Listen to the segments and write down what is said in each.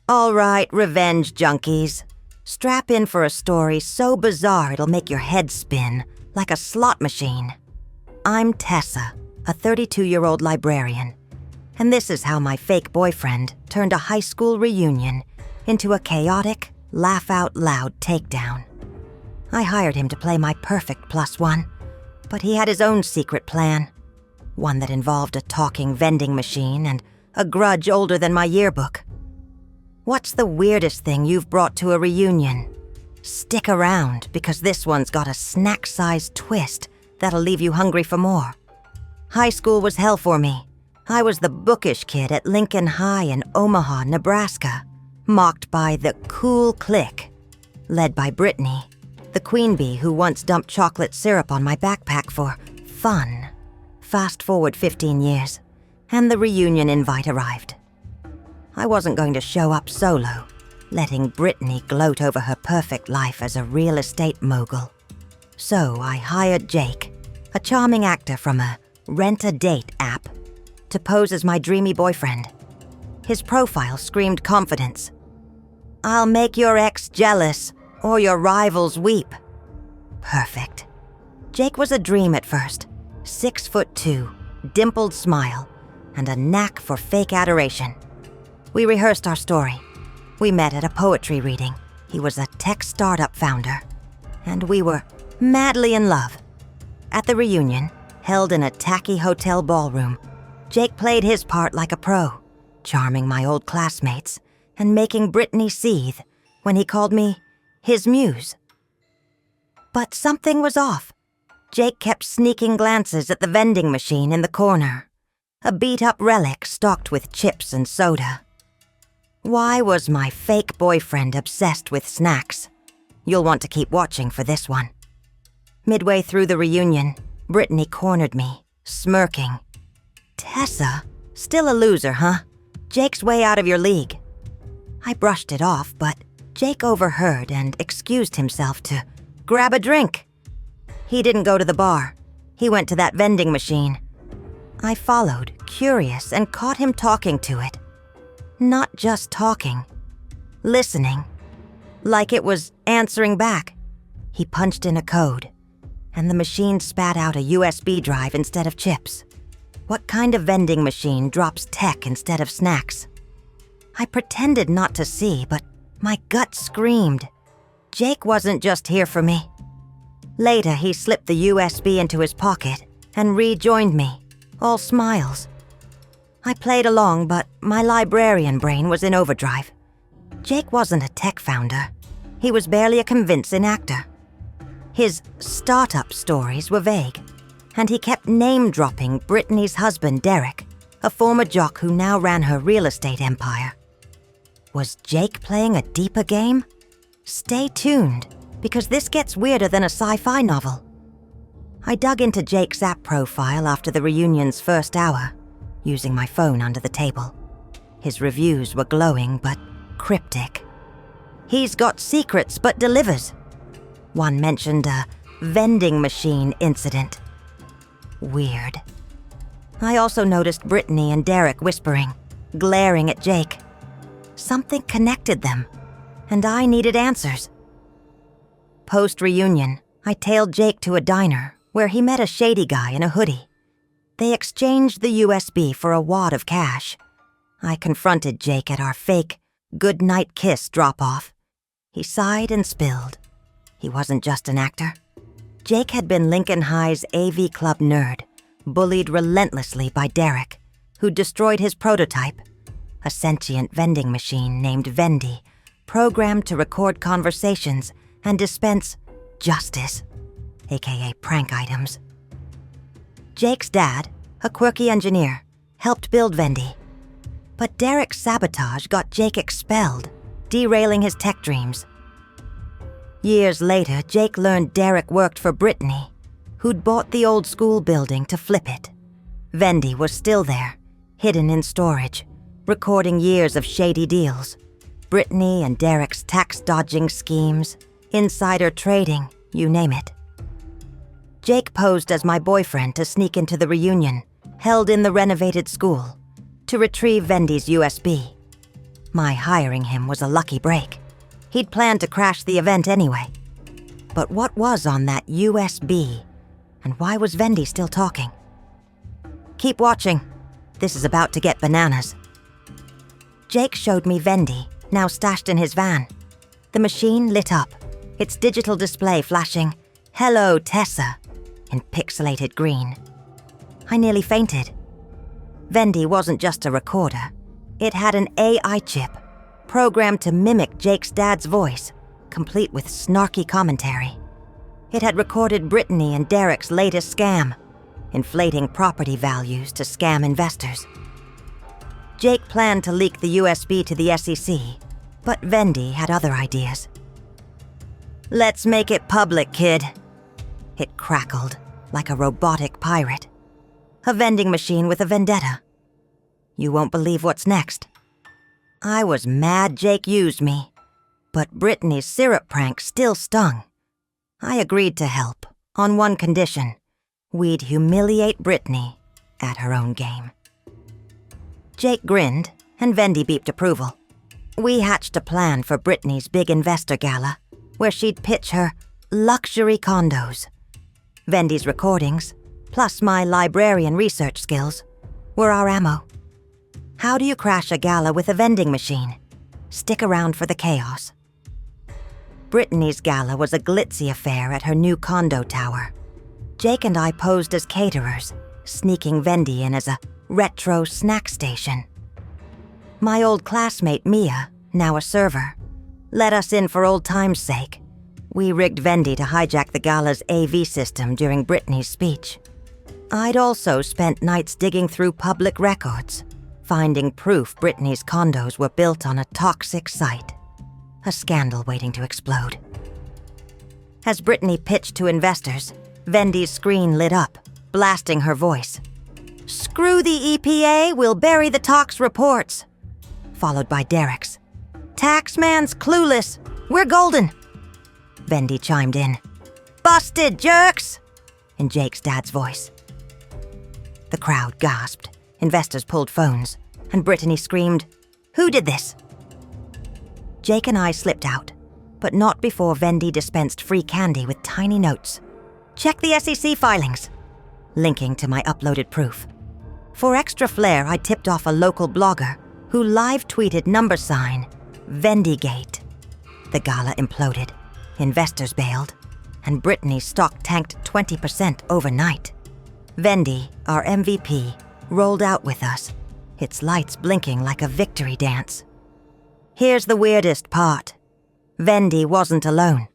All right, revenge junkies. Strap in for a story so bizarre it'll make your head spin, like a slot machine. I'm Tessa, a 32-year-old librarian, and this is how my fake boyfriend turned a high school reunion into a chaotic, laugh-out-loud takedown. I hired him to play my perfect +1, but he had his own secret plan, one that involved a talking vending machine and a grudge older than my yearbook. What's the weirdest thing you've brought to a reunion? Stick around, because this one's got a snack-sized twist that'll leave you hungry for more. High school was hell for me. I was the bookish kid at Lincoln High in Omaha, Nebraska, mocked by the cool clique, led by Brittany, the queen bee who once dumped chocolate syrup on my backpack for fun. Fast forward 15 years, and the reunion invite arrived. I wasn't going to show up solo, letting Brittany gloat over her perfect life as a real estate mogul. So I hired Jake, a charming actor from a rent-a-date app, to pose as my dreamy boyfriend. His profile screamed confidence. I'll make your ex jealous, or your rivals weep. Perfect. Jake was a dream at first. 6'2", dimpled smile, and a knack for fake adoration. We rehearsed our story. We met at a poetry reading. He was a tech startup founder, and we were madly in love. At the reunion, held in a tacky hotel ballroom, Jake played his part like a pro, charming my old classmates and making Brittany seethe when he called me his muse. But something was off. Jake kept sneaking glances at the vending machine in the corner, a beat-up relic stocked with chips and soda. Why was my fake boyfriend obsessed with snacks? You'll want to keep watching for this one. Midway through the reunion, Brittany cornered me, smirking. Tessa? Still a loser, huh? Jake's way out of your league. I brushed it off, but Jake overheard and excused himself to grab a drink. He didn't go to the bar. He went to that vending machine. I followed, curious, and caught him talking to it. Not just talking. Listening. Like it was answering back. He punched in a code, and the machine spat out a USB drive instead of chips. What kind of vending machine drops tech instead of snacks? I pretended not to see, but my gut screamed. Jake wasn't just here for me. Later, he slipped the USB into his pocket and rejoined me, all smiles. I played along, but my librarian brain was in overdrive. Jake wasn't a tech founder. He was barely a convincing actor. His startup stories were vague, and he kept name-dropping Brittany's husband, Derek, a former jock who now ran her real estate empire. Was Jake playing a deeper game? Stay tuned, because this gets weirder than a sci-fi novel. I dug into Jake's app profile after the reunion's first hour, using my phone under the table. His reviews were glowing but cryptic. He's got secrets but delivers. One mentioned a vending machine incident. Weird. I also noticed Brittany and Derek whispering, glaring at Jake. Something connected them, and I needed answers. Post-reunion, I tailed Jake to a diner where he met a shady guy in a hoodie. They exchanged the USB for a wad of cash. I confronted Jake at our fake goodnight kiss drop-off. He sighed and spilled. He wasn't just an actor. Jake had been Lincoln High's AV Club nerd, bullied relentlessly by Derek, who destroyed his prototype, a sentient vending machine named Vendy, programmed to record conversations and dispense justice, aka prank items. Jake's dad, a quirky engineer, helped build Vendy. But Derek's sabotage got Jake expelled, derailing his tech dreams. Years later, Jake learned Derek worked for Brittany, who'd bought the old school building to flip it. Vendy was still there, hidden in storage, recording years of shady deals. Brittany and Derek's tax-dodging schemes, insider trading, you name it. Jake posed as my boyfriend to sneak into the reunion, held in the renovated school, to retrieve Vendy's USB. My hiring him was a lucky break. He'd planned to crash the event anyway. But what was on that USB? And why was Vendy still talking? Keep watching. This is about to get bananas. Jake showed me Vendy, now stashed in his van. The machine lit up, its digital display flashing, "Hello, Tessa," in pixelated green. I nearly fainted. Vendy wasn't just a recorder. It had an AI chip, programmed to mimic Jake's dad's voice, complete with snarky commentary. It had recorded Brittany and Derek's latest scam, inflating property values to scam investors. Jake planned to leak the USB to the SEC, but Vendy had other ideas. "Let's make it public, kid." It crackled like a robotic pirate. A vending machine with a vendetta. You won't believe what's next. I was mad Jake used me, but Brittany's syrup prank still stung. I agreed to help, on one condition. We'd humiliate Brittany at her own game. Jake grinned, and Vendy beeped approval. We hatched a plan for Brittany's big investor gala, where she'd pitch her luxury condos. Vendy's recordings, plus my librarian research skills, were our ammo. How do you crash a gala with a vending machine? Stick around for the chaos. Brittany's gala was a glitzy affair at her new condo tower. Jake and I posed as caterers, sneaking Vendy in as a retro snack station. My old classmate Mia, now a server, let us in for old time's sake. We rigged Vendy to hijack the gala's AV system during Brittany's speech. I'd also spent nights digging through public records, finding proof Brittany's condos were built on a toxic site. A scandal waiting to explode. As Brittany pitched to investors, Vendy's screen lit up, blasting her voice. "Screw the EPA, we'll bury the tox reports." Followed by Derek's. "Taxman's clueless, we're golden." Vendy chimed in. "Busted, jerks!" in Jake's dad's voice. The crowd gasped, investors pulled phones, and Brittany screamed, "Who did this?" Jake and I slipped out, but not before Vendy dispensed free candy with tiny notes. "Check the SEC filings," linking to my uploaded proof. For extra flair, I tipped off a local blogger who live-tweeted #Vendygate. The gala imploded, investors bailed, and Brittany's stock tanked 20% overnight. Vendy, our MVP, rolled out with us, its lights blinking like a victory dance. Here's the weirdest part. Vendy wasn't alone.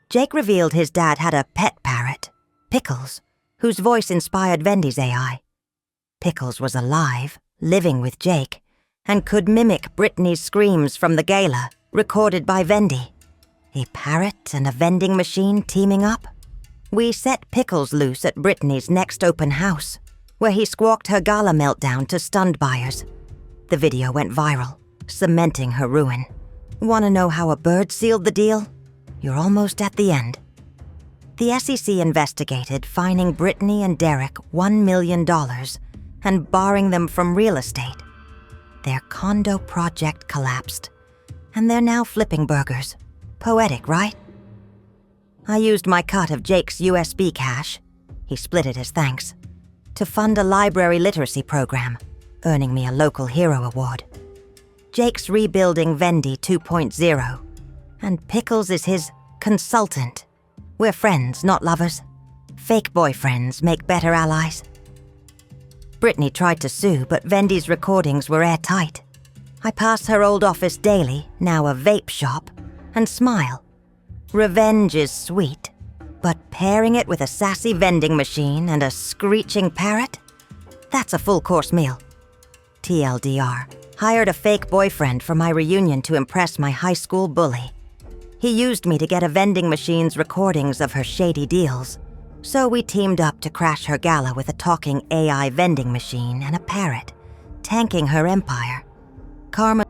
Jake revealed his dad had a pet parrot, Pickles, whose voice inspired Vendy's AI. Pickles was alive, living with Jake, and could mimic Brittany's screams from the gala, recorded by Vendy. A parrot and a vending machine teaming up? We set Pickles loose at Brittany's next open house, where he squawked her gala meltdown to stunned buyers. The video went viral, cementing her ruin. Want to know how a bird sealed the deal? You're almost at the end. The SEC investigated, fining Brittany and Derek $1 million and barring them from real estate. Their condo project collapsed, and they're now flipping burgers. Poetic, right? I used my cut of Jake's USB cash, he split it as thanks, to fund a library literacy program, earning me a local hero award. Jake's rebuilding Vendy 2.0, and Pickles is his consultant. We're friends, not lovers. Fake boyfriends make better allies. Brittany tried to sue, but Vendy's recordings were airtight. I pass her old office daily, now a vape shop, and smile. Revenge is sweet, but pairing it with a sassy vending machine and a screeching parrot? That's a full-course meal. TLDR, hired a fake boyfriend for my reunion to impress my high school bully. He used me to get a vending machine's recordings of her shady deals, so we teamed up to crash her gala with a talking AI vending machine and a parrot, tanking her empire. Karma